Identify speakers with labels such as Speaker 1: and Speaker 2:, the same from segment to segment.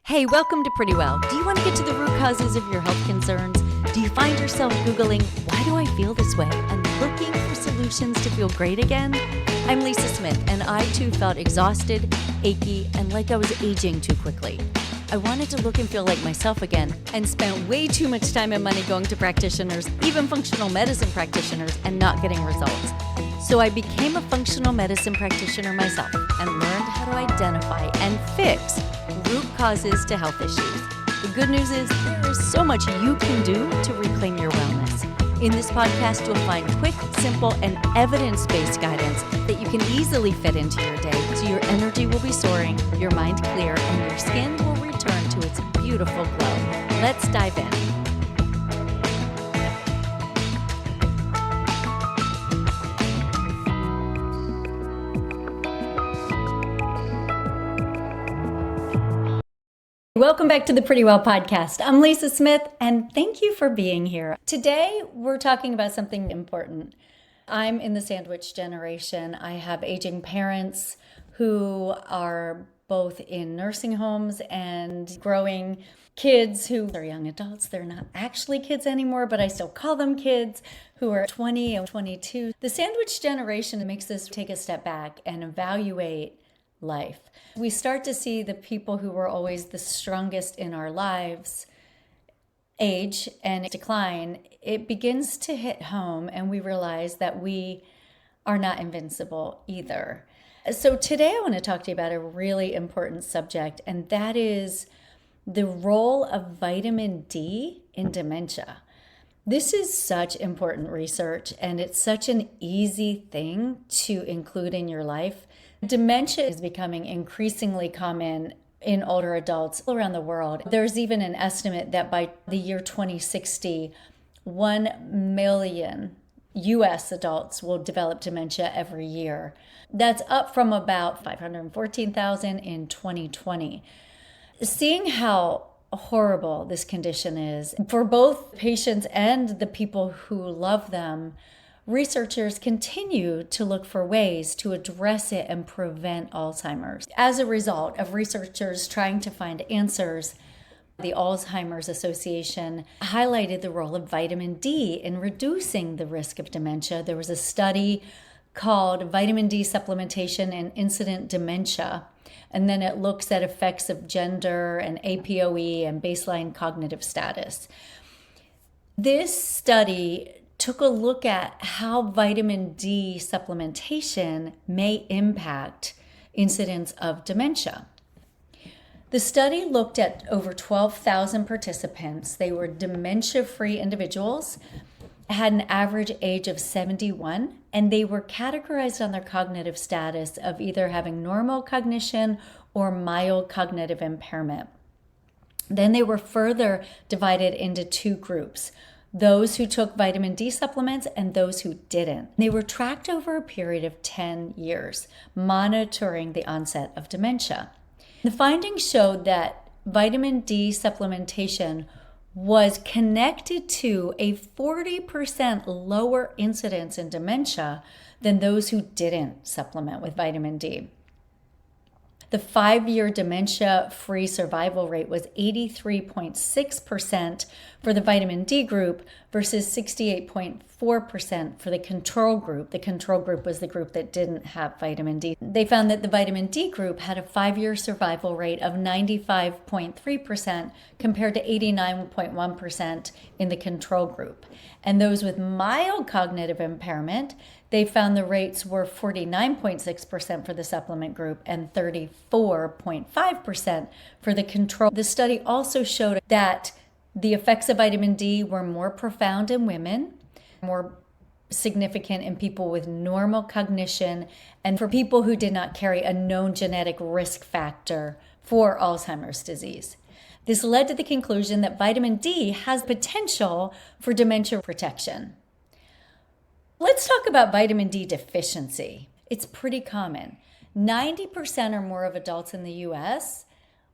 Speaker 1: Hey, welcome to Pretty Well. Do you want to get to the root causes of your health concerns? Do you find yourself Googling, why do I feel this way? And looking for solutions to feel great again? I'm Lisa Smith, and I too felt exhausted, achy, and like I was aging too quickly. I wanted to look and feel like myself again, and spent way too much time and money going to practitioners, even functional medicine practitioners, and not getting results. So I became a functional medicine practitioner myself and learned how to identify and fix root causes to health issues. The good news is there is so much you can do to reclaim your wellness. In this podcast, you'll find quick, simple, and evidence-based guidance that you can easily fit into your day so your energy will be soaring, your mind clear, and your skin will return to its beautiful glow. Let's dive in. Welcome back to the Pretty Well podcast. I'm Lisa Smith, and thank you for being here. Today, we're talking about something important. I'm in the sandwich generation. I have aging parents who are both in nursing homes and growing kids who are young adults. They're not actually kids anymore, but I still call them kids, who are 20 and 22. The sandwich generation makes us take a step back and evaluate life. We start to see the people who were always the strongest in our lives age and decline. It begins to hit home, and we realize that we are not invincible either. So today I want to talk to you about a really important subject, and that is the role of vitamin D in dementia. This is such important research, and it's such an easy thing to include in your life. Dementia is becoming increasingly common in older adults around the world. There's even an estimate that by the year 2060, 1 million US adults will develop dementia every year. That's up from about 514,000 in 2020. Seeing how horrible this condition is for both patients and the people who love them, researchers continue to look for ways to address it and prevent Alzheimer's. As a result of researchers trying to find answers, the Alzheimer's Association highlighted the role of vitamin D in reducing the risk of dementia. There was a study called Vitamin D Supplementation and Incident Dementia, and then it looks at effects of gender and APOE and baseline cognitive status. This study took a look at how vitamin D supplementation may impact incidence of dementia. The study looked at over 12,000 participants. They were dementia-free individuals, had an average age of 71, and they were categorized on their cognitive status of either having normal cognition or mild cognitive impairment. Then they were further divided into two groups: those who took vitamin D supplements and those who didn't. They were tracked over a period of 10 years, monitoring the onset of dementia. The findings showed that vitamin D supplementation was connected to a 40% lower incidence in dementia than those who didn't supplement with vitamin D. The 5-year dementia-free survival rate was 83.6% for the vitamin D group versus 68.4% for the control group. The control group was the group that didn't have vitamin D. They found that the vitamin D group had a 5-year survival rate of 95.3% compared to 89.1% in the control group. And those with mild cognitive impairment, they found the rates were 49.6% for the supplement group and 34.5% for the control. The study also showed that the effects of vitamin D were more profound in women, more significant in people with normal cognition, and for people who did not carry a known genetic risk factor for Alzheimer's disease. This led to the conclusion that vitamin D has potential for dementia protection. Let's talk about vitamin D deficiency. It's pretty common. 90% or more of adults in the US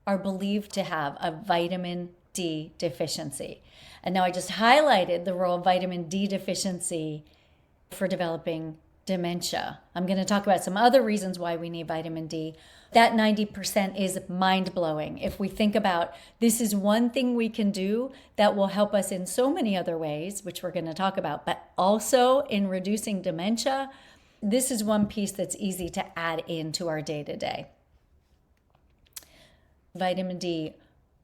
Speaker 1: are believed to have a vitamin D deficiency. And now I just highlighted the role of vitamin D deficiency for developing dementia. I'm going to talk about some other reasons why we need vitamin D. That 90% is mind-blowing. If we think about this is one thing we can do that will help us in so many other ways, which we're going to talk about, but also in reducing dementia, this is one piece that's easy to add into our day-to-day. Vitamin D,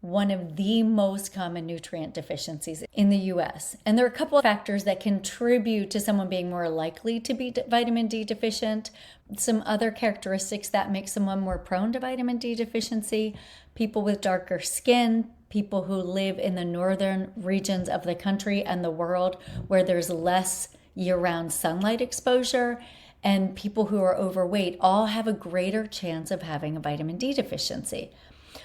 Speaker 1: one of the most common nutrient deficiencies in the US. And there are a couple of factors that contribute to someone being more likely to be vitamin D deficient. Some other characteristics that make someone more prone to vitamin D deficiency: people with darker skin, people who live in the northern regions of the country and the world where there's less year-round sunlight exposure, and people who are overweight all have a greater chance of having a vitamin D deficiency.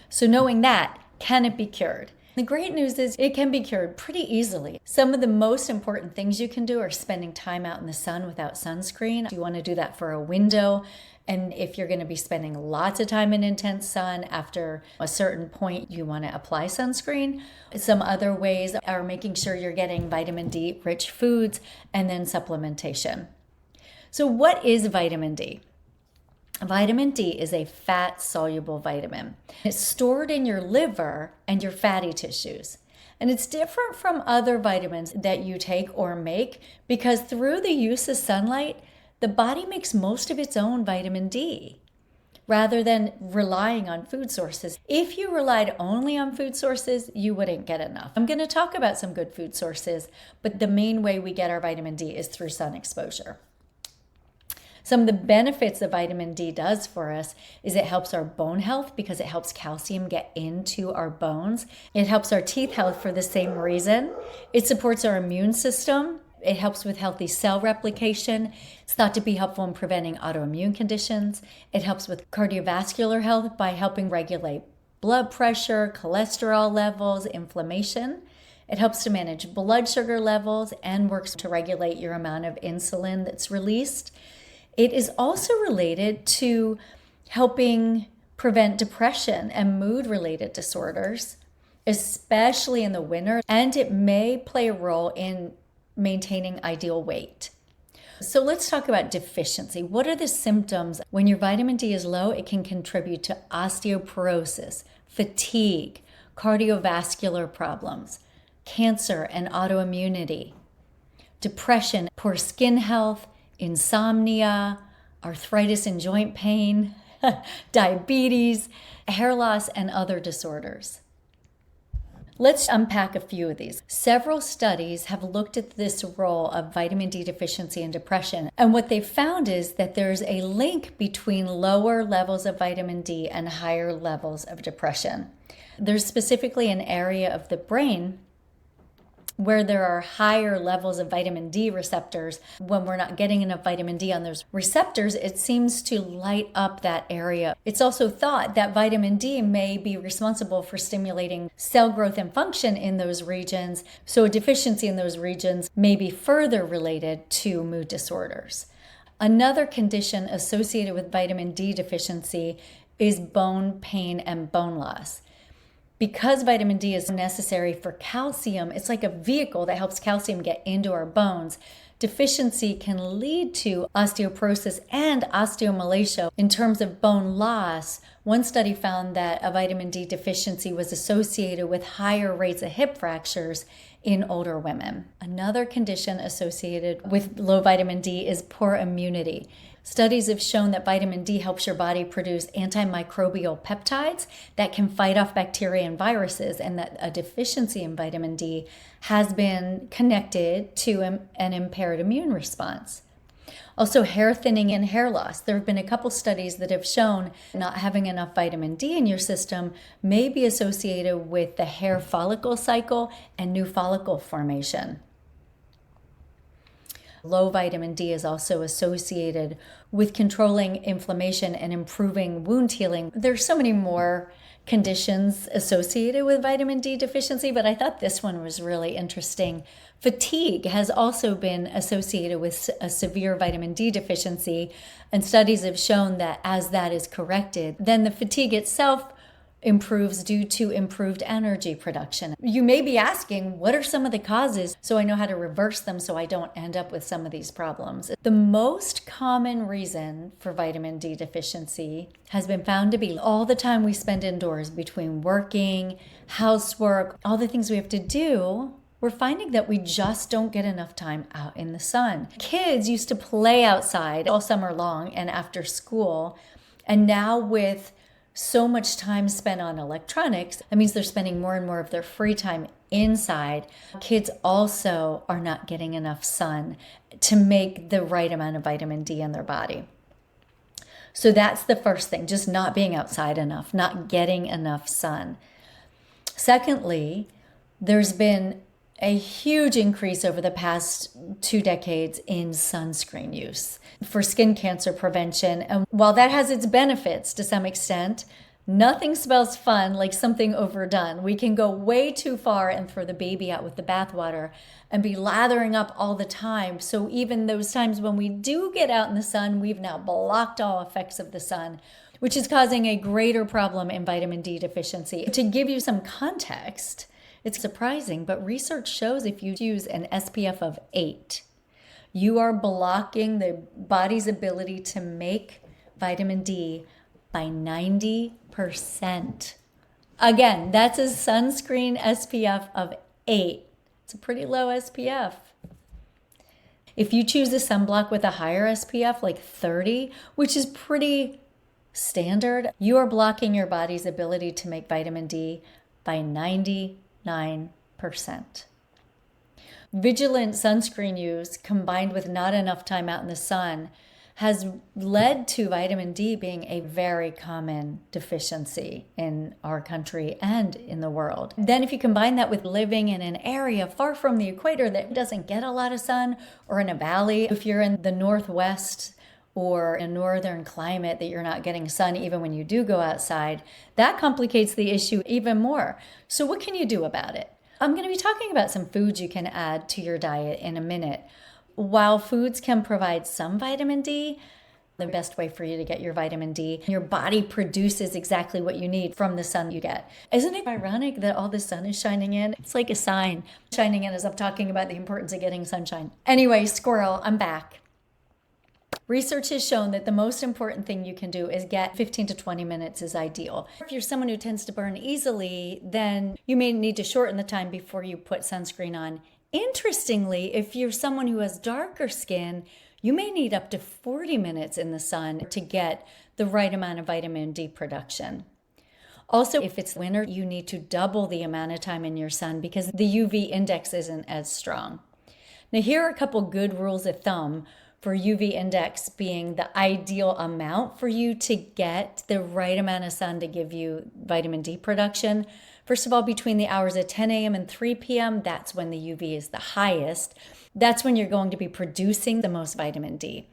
Speaker 1: So knowing that, can it be cured? The great news is it can be cured pretty easily. Some of the most important things you can do are spending time out in the sun without sunscreen. You want to do that for a window. And if you're going to be spending lots of time in intense sun, after a certain point, you want to apply sunscreen. Some other ways are making sure you're getting vitamin D rich foods and then supplementation. So what is vitamin D? Vitamin D is a fat-soluble vitamin. It's stored in your liver and your fatty tissues. And it's different from other vitamins that you take or make because through the use of sunlight, the body makes most of its own vitamin D rather than relying on food sources. If you relied only on food sources, you wouldn't get enough. I'm going to talk about some good food sources, but the main way we get our vitamin D is through sun exposure. Some of the benefits that vitamin D does for us is it helps our bone health because it helps calcium get into our bones. It helps our teeth health for the same reason. It supports our immune system. It helps with healthy cell replication. It's thought to be helpful in preventing autoimmune conditions. It helps with cardiovascular health by helping regulate blood pressure, cholesterol levels, inflammation. It helps to manage blood sugar levels and works to regulate your amount of insulin that's released. It is also related to helping prevent depression and mood-related disorders, especially in the winter, and it may play a role in maintaining ideal weight. So let's talk about deficiency. What are the symptoms? When your vitamin D is low, it can contribute to osteoporosis, fatigue, cardiovascular problems, cancer and autoimmunity, depression, poor skin health, insomnia, arthritis and joint pain, diabetes, hair loss, and other disorders. Let's unpack a few of these. Several studies have looked at this role of vitamin D deficiency and depression, and what they've found is that there's a link between lower levels of vitamin D and higher levels of depression. There's specifically an area of the brain where there are higher levels of vitamin D receptors. When we're not getting enough vitamin D on those receptors, it seems to light up that area. It's also thought that vitamin D may be responsible for stimulating cell growth and function in those regions, so a deficiency in those regions may be further related to mood disorders. Another condition associated with vitamin D deficiency is bone pain and bone loss. Because vitamin D is necessary for calcium, it's like a vehicle that helps calcium get into our bones. Deficiency can lead to osteoporosis and osteomalacia. In terms of bone loss, one study found that a vitamin D deficiency was associated with higher rates of hip fractures in older women. Another condition associated with low vitamin D is poor immunity. Studies have shown that vitamin D helps your body produce antimicrobial peptides that can fight off bacteria and viruses, and that a deficiency in vitamin D has been connected to an impaired immune response. Also, hair thinning and hair loss. There have been a couple studies that have shown not having enough vitamin D in your system may be associated with the hair follicle cycle and new follicle formation. Low vitamin D is also associated with controlling inflammation and improving wound healing. There's so many more conditions associated with vitamin D deficiency, but I thought this one was really interesting. Fatigue has also been associated with a severe vitamin D deficiency, and studies have shown that as that is corrected, then the fatigue itself improves due to improved energy production. You may be asking, what are some of the causes so I know how to reverse them so I don't end up with some of these problems? The most common reason for vitamin D deficiency has been found to be all the time we spend indoors between working, housework, all the things we have to do. We're finding that we just don't get enough time out in the sun. Kids used to play outside all summer long and after school, and now with so much time spent on electronics, that means they're spending more and more of their free time inside. Kids also are not getting enough sun to make the right amount of vitamin D in their body. So that's the first thing, just not being outside enough, not getting enough sun. Secondly, there's been a huge increase over the past 2 decades in sunscreen use for skin cancer prevention. And while that has its benefits to some extent, nothing smells fun like something overdone. We can go way too far and throw the baby out with the bathwater and be lathering up all the time. So even those times when we do get out in the sun, we've now blocked all effects of the sun, which is causing a greater problem in vitamin D deficiency. To give you some context, it's surprising, but research shows if you use an SPF of 8, you are blocking the body's ability to make vitamin D by 90%. Again, that's a sunscreen SPF of 8. It's a pretty low SPF. If you choose a sunblock with a higher SPF, like 30, which is pretty standard, you are blocking your body's ability to make vitamin D by 99%. Vigilant sunscreen use combined with not enough time out in the sun has led to vitamin D being a very common deficiency in our country and in the world. Then if you combine that with living in an area far from the equator that doesn't get a lot of sun, or in a valley, if you're in the Northwest or a northern climate that you're not getting sun even when you do go outside, that complicates the issue even more. So what can you do about it? I'm going to be talking about some foods you can add to your diet in a minute. While foods can provide some vitamin D, the best way for you to get your vitamin D, your body produces exactly what you need from the sun you get. Isn't it ironic that all the sun is shining in? It's like a sign shining in as I'm talking about the importance of getting sunshine. Anyway, squirrel, I'm back. Research has shown that the most important thing you can do is get 15 to 20 minutes is ideal. If you're someone who tends to burn easily, then you may need to shorten the time before you put sunscreen on. Interestingly, if you're someone who has darker skin, you may need up to 40 minutes in the sun to get the right amount of vitamin D production. Also, if it's winter, you need to double the amount of time in your sun because the UV index isn't as strong. Now, here are a couple good rules of thumb for UV index being the ideal amount for you to get the right amount of sun to give you vitamin D production. First of all, between the hours of 10 a.m. and 3 p.m., that's when the UV is the highest. That's when you're going to be producing the most vitamin D.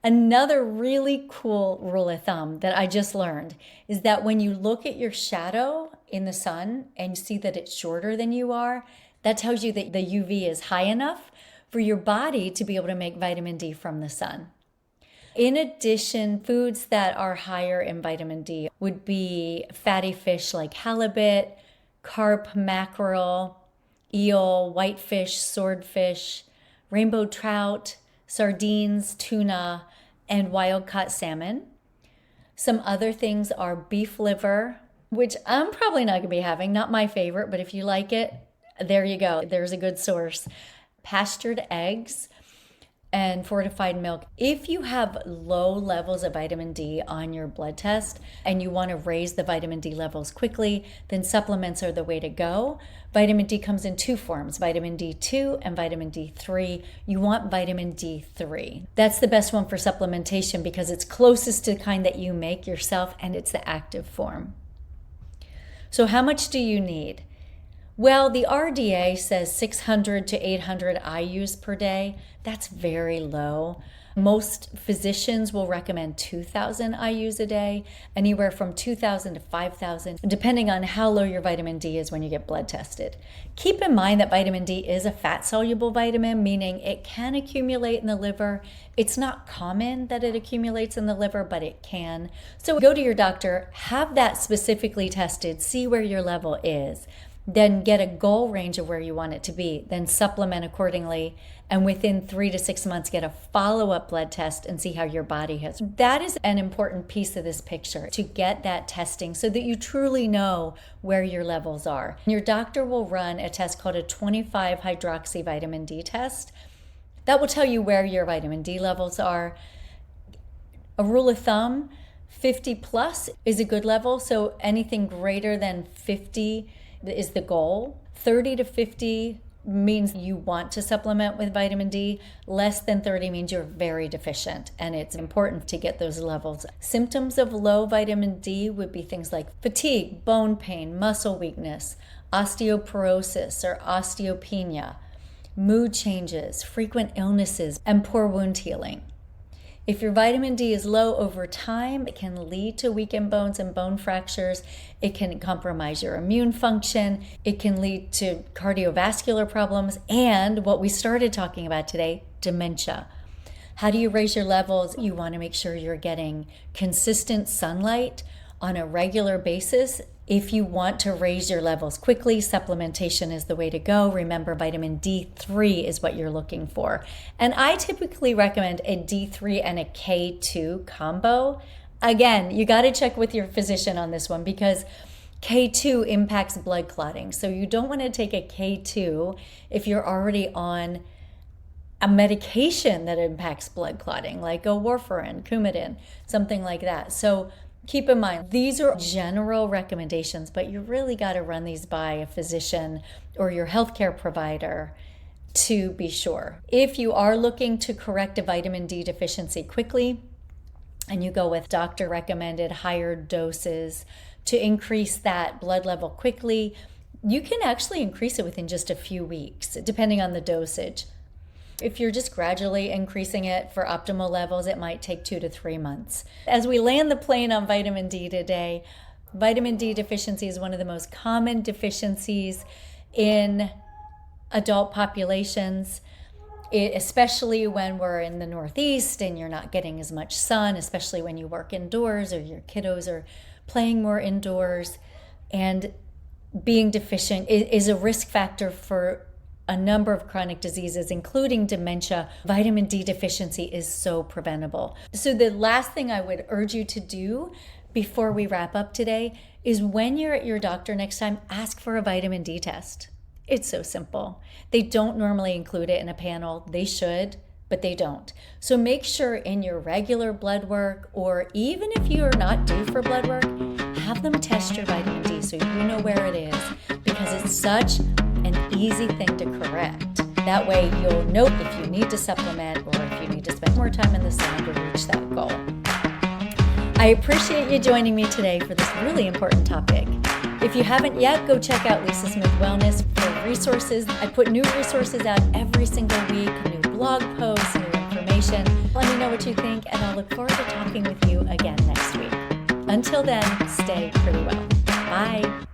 Speaker 1: Another really cool rule of thumb that I just learned is that when you look at your shadow in the sun and you see that it's shorter than you are, that tells you that the UV is high enough for your body to be able to make vitamin D from the sun. In addition, foods that are higher in vitamin D would be fatty fish like halibut, carp, mackerel, eel, whitefish, swordfish, rainbow trout, sardines, tuna, and wild-caught salmon. Some other things are beef liver, which I'm probably not going to be having, not my favorite, but if you like it, there you go. There's a good source. Pastured eggs and fortified milk. If you have low levels of vitamin D on your blood test and you want to raise the vitamin D levels quickly, then supplements are the way to go. Vitamin D comes in 2 forms, vitamin D2 and vitamin D3. You want vitamin D3. That's the best one for supplementation because it's closest to the kind that you make yourself and it's the active form. So how much do you need? Well, the RDA says 600 to 800 IUs per day. That's very low. Most physicians will recommend 2,000 IUs a day, anywhere from 2,000 to 5,000, depending on how low your vitamin D is when you get blood tested. Keep in mind that vitamin D is a fat-soluble vitamin, meaning it can accumulate in the liver. It's not common that it accumulates in the liver, but it can. So go to your doctor, have that specifically tested, see where your level is. Then get a goal range of where you want it to be, then supplement accordingly, and within 3 to 6 months get a follow-up blood test and see how your body has. That is an important piece of this picture, to get that testing so that you truly know where your levels are. Your doctor will run a test called a 25-hydroxy vitamin D test. That will tell you where your vitamin D levels are. A rule of thumb, 50 plus is a good level, so anything greater than 50 is the goal. 30 to 50 means you want to supplement with vitamin D. Less than 30 means you're very deficient, and it's important to get those levels. Symptoms of low vitamin D would be things like fatigue, bone pain, muscle weakness, osteoporosis or osteopenia, mood changes, frequent illnesses, and poor wound healing. If your vitamin D is low over time, it can lead to weakened bones and bone fractures. It can compromise your immune function. It can lead to cardiovascular problems and what we started talking about today, dementia. How do you raise your levels? You want to make sure you're getting consistent sunlight on a regular basis. If you want to raise your levels quickly, supplementation is the way to go. Remember, vitamin D3 is what you're looking for. And I typically recommend a D3 and a K2 combo. Again, you got to check with your physician on this one because K2 impacts blood clotting. So you don't want to take a K2 if you're already on a medication that impacts blood clotting, like a warfarin, Coumadin, something like that. So keep in mind, these are general recommendations, but you really got to run these by a physician or your healthcare provider to be sure. If you are looking to correct a vitamin D deficiency quickly, and you go with doctor recommended higher doses to increase that blood level quickly, you can actually increase it within just a few weeks, depending on the dosage. If you're just gradually increasing it for optimal levels, it might take 2 to 3 months. As we land the plane on vitamin D today, vitamin D deficiency is one of the most common deficiencies in adult populations, especially when we're in the Northeast and you're not getting as much sun, especially when you work indoors or your kiddos are playing more indoors. And being deficient is a risk factor for a number of chronic diseases, including dementia. Vitamin D deficiency is so preventable. So the last thing I would urge you to do before we wrap up today is when you're at your doctor next time, ask for a vitamin D test. It's so simple. They don't normally include it in a panel. They should, but they don't. So make sure in your regular blood work, or even if you're not due for blood work, have them test your vitamin D so you know where it is, because it's such an easy thing to correct. That way you'll know if you need to supplement or if you need to spend more time in the sun to reach that goal. I appreciate you joining me today for this really important topic. If you haven't yet, go check out Lisa Smith Wellness for resources. I put new resources out every single week, new blog posts, new information. Let me know what you think, and I'll look forward to talking with you again next week. Until then, stay pretty well. Bye.